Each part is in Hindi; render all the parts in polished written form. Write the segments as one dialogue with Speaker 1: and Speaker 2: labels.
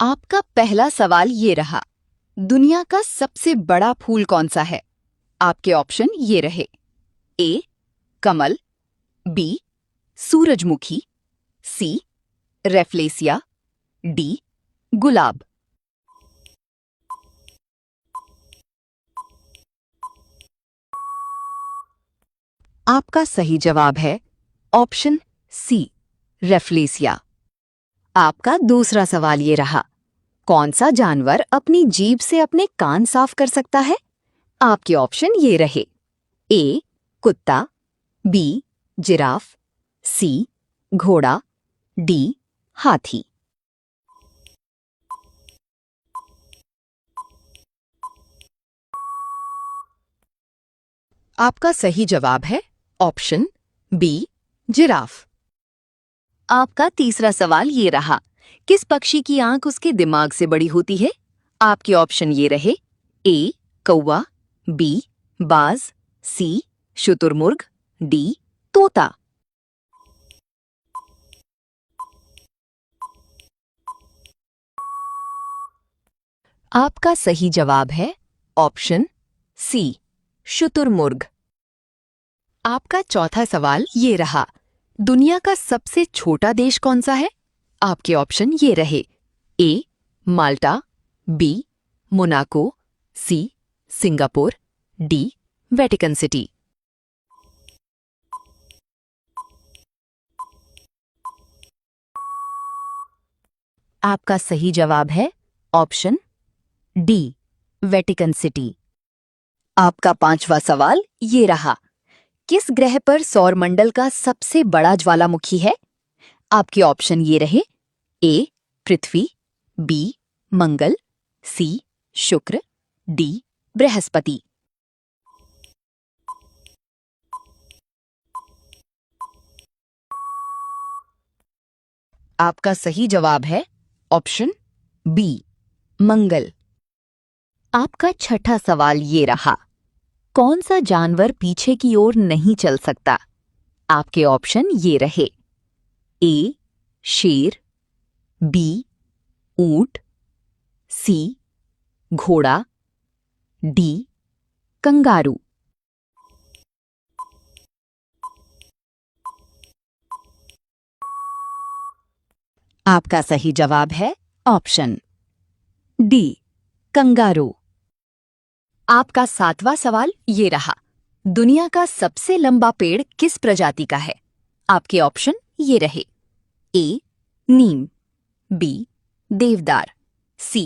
Speaker 1: आपका पहला सवाल ये रहा, दुनिया का सबसे बड़ा फूल कौन सा है? आपके ऑप्शन ये रहे। ए कमल, बी सूरजमुखी, सी रेफ्लेसिया, डी गुलाब। आपका सही जवाब है ऑप्शन सी रेफ्लेसिया। आपका दूसरा सवाल ये रहा, कौन सा जानवर अपनी जीभ से अपने कान साफ कर सकता है? आपके ऑप्शन ये रहे। ए कुत्ता, बी जिराफ, सी घोड़ा, डी हाथी। आपका सही जवाब है ऑप्शन बी जिराफ। आपका तीसरा सवाल ये रहा, किस पक्षी की आंख उसके दिमाग से बड़ी होती है? आपके ऑप्शन ये रहे। ए कौवा, बी बाज, सी शुतुरमुर्ग, डी तोता। आपका सही जवाब है ऑप्शन सी शुतुरमुर्ग। आपका चौथा सवाल ये रहा, दुनिया का सबसे छोटा देश कौन सा है? आपके ऑप्शन ये रहे। A Malta, B Monaco, C Singapore, D Vatican city. आपका सही जवाब है ऑप्शन डी वेटिकन सिटी। आपका पांचवा सवाल ये रहा, किस ग्रह पर सौरमंडल का सबसे बड़ा ज्वालामुखी है? आपके ऑप्शन ये रहे। ए पृथ्वी, बी मंगल, सी शुक्र, डी बृहस्पति। आपका सही जवाब है ऑप्शन बी मंगल। आपका छठा सवाल ये रहा, कौन सा जानवर पीछे की ओर नहीं चल सकता? आपके ऑप्शन ये रहे। ए शेर, बी ऊंट, सी घोड़ा, डी कंगारू। आपका सही जवाब है ऑप्शन डी कंगारू। आपका सातवां सवाल ये रहा, दुनिया का सबसे लंबा पेड़ किस प्रजाति का है? आपके ऑप्शन ये रहे। ए नीम, बी देवदार, सी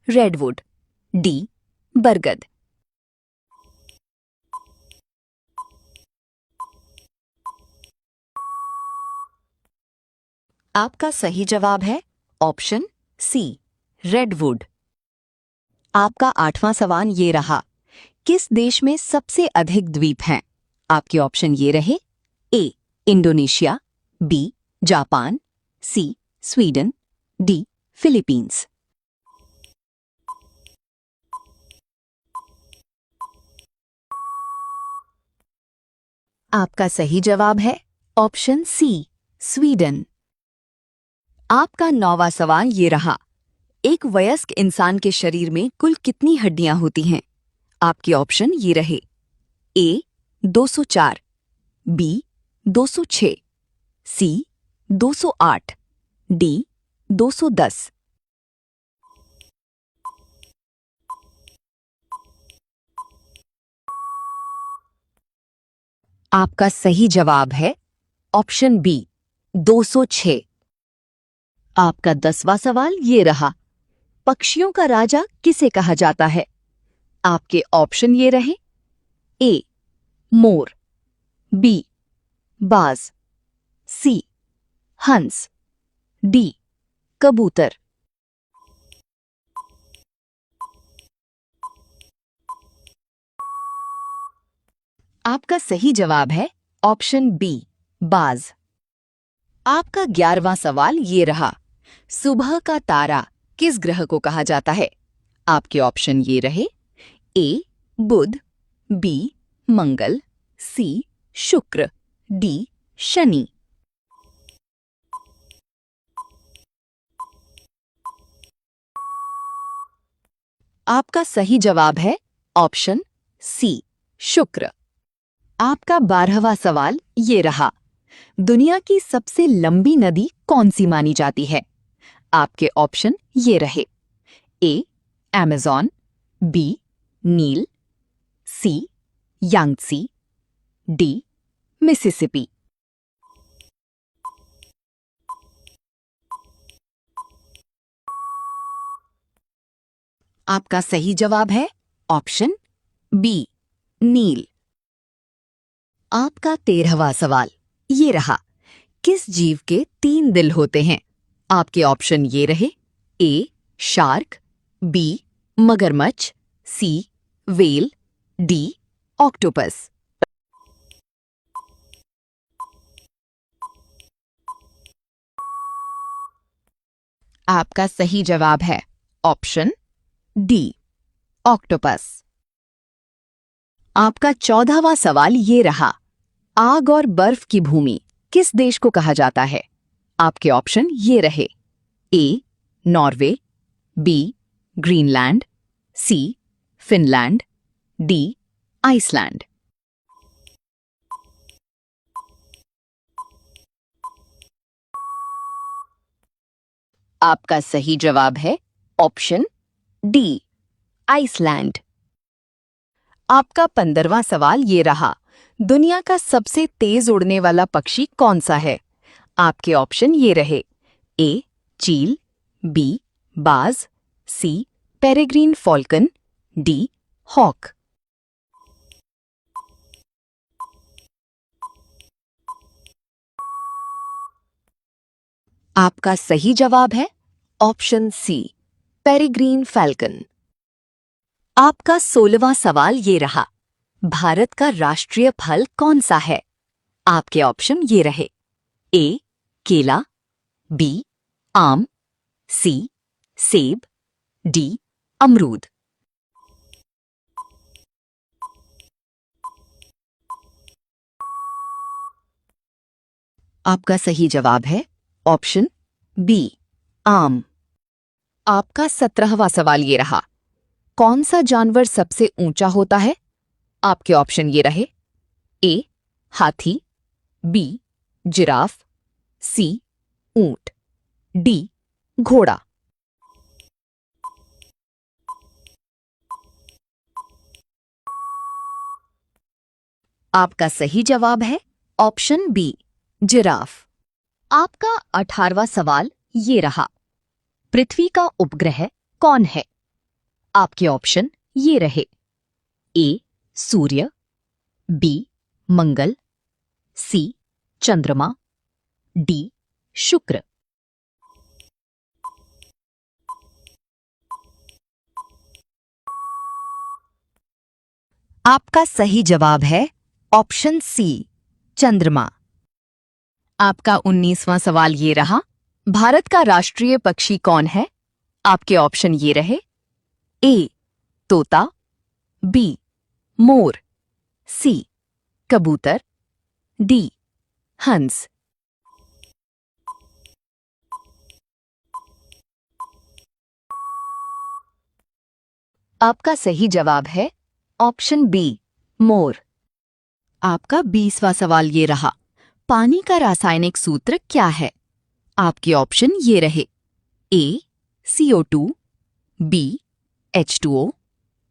Speaker 1: रेडवुड, डी बरगद। आपका सही जवाब है ऑप्शन सी रेडवुड। आपका आठवां सवाल ये रहा, किस देश में सबसे अधिक द्वीप हैं? आपके ऑप्शन ये रहे। ए इंडोनेशिया, बी जापान, सी स्वीडन, डी फिलीपींस। आपका सही जवाब है ऑप्शन सी स्वीडन। आपका नौवां सवाल ये रहा, एक वयस्क इंसान के शरीर में कुल कितनी हड्डियां होती हैं? आपके ऑप्शन ये रहे। ए 204, बी 206, सी 208, डी 210। आपका सही जवाब है ऑप्शन बी 206। आपका 10वां सवाल ये रहा, पक्षियों का राजा किसे कहा जाता है? आपके ऑप्शन ये रहे। ए मोर, बी बाज, सी हंस, डी कबूतर। आपका सही जवाब है ऑप्शन बी बाज। आपका 11वां सवाल ये रहा, सुबह का तारा किस ग्रह को कहा जाता है? आपके ऑप्शन ये रहे। ए बुध, बी मंगल, सी शुक्र, डी शनि। आपका सही जवाब है ऑप्शन सी, शुक्र। आपका 12वां सवाल ये रहा। दुनिया की सबसे लंबी नदी कौन सी मानी जाती है? आपके ऑप्शन ये रहे। ए अमेज़न, बी नील, सी यांगत्सी, डी मिसिसिपी। आपका सही जवाब है ऑप्शन बी नील। आपका 13वां सवाल ये रहा। किस जीव के 3 दिल होते हैं? आपके ऑप्शन ये रहे। ए शार्क, बी मगरमच्छ, सी व्हेल, डी ऑक्टोपस। आपका सही जवाब है ऑप्शन डी ऑक्टोपस। आपका 14वां सवाल ये रहा। आग और बर्फ की भूमि किस देश को कहा जाता है? आपके ऑप्शन ये रहे। A Norway, B Greenland, C Finland, D Iceland. आपका सही जवाब है ऑप्शन डी आइसलैंड। आपका 15वां सवाल ये रहा। दुनिया का सबसे तेज उड़ने वाला पक्षी कौन सा है? आपके ऑप्शन ये रहे। ए चील, बी बाज, C peregrine falcon, D hawk. आपका सही जवाब है ऑप्शन सी पेरेग्रीन फैल्कन। आपका 16वां सवाल ये रहा। भारत का राष्ट्रीय फल कौन सा है? आपके ऑप्शन ये रहे। ए केला, बी आम, सी सेब, डी अमरूद। आपका सही जवाब है ऑप्शन बी आम। आपका 17वां सवाल ये रहा। कौन सा जानवर सबसे ऊंचा होता है? आपके ऑप्शन ये रहे। ए हाथी, बी जिराफ, सी ऊंट, डी घोड़ा। आपका सही जवाब है ऑप्शन बी जिराफ। आपका 18वां सवाल ये रहा। पृथ्वी का उपग्रह कौन है? आपके ऑप्शन ये रहे। ए सूर्य, बी मंगल, सी चंद्रमा, डी शुक्र। आपका सही जवाब है ऑप्शन सी चंद्रमा। आपका 19वां सवाल ये रहा। भारत का राष्ट्रीय पक्षी कौन है? आपके ऑप्शन ये रहे। ए तोता, बी मोर, सी कबूतर, डी हंस। आपका सही जवाब है ऑप्शन बी मोर। आपका 20वां सवाल ये रहा। पानी का रासायनिक सूत्र क्या है? आपके ऑप्शन ये रहे। ए CO2, बी H2O,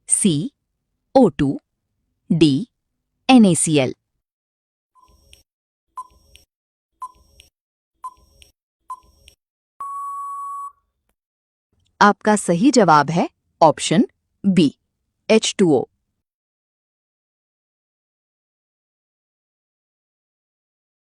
Speaker 1: सी O2, डी NaCl। आपका सही जवाब है ऑप्शन बी H2O।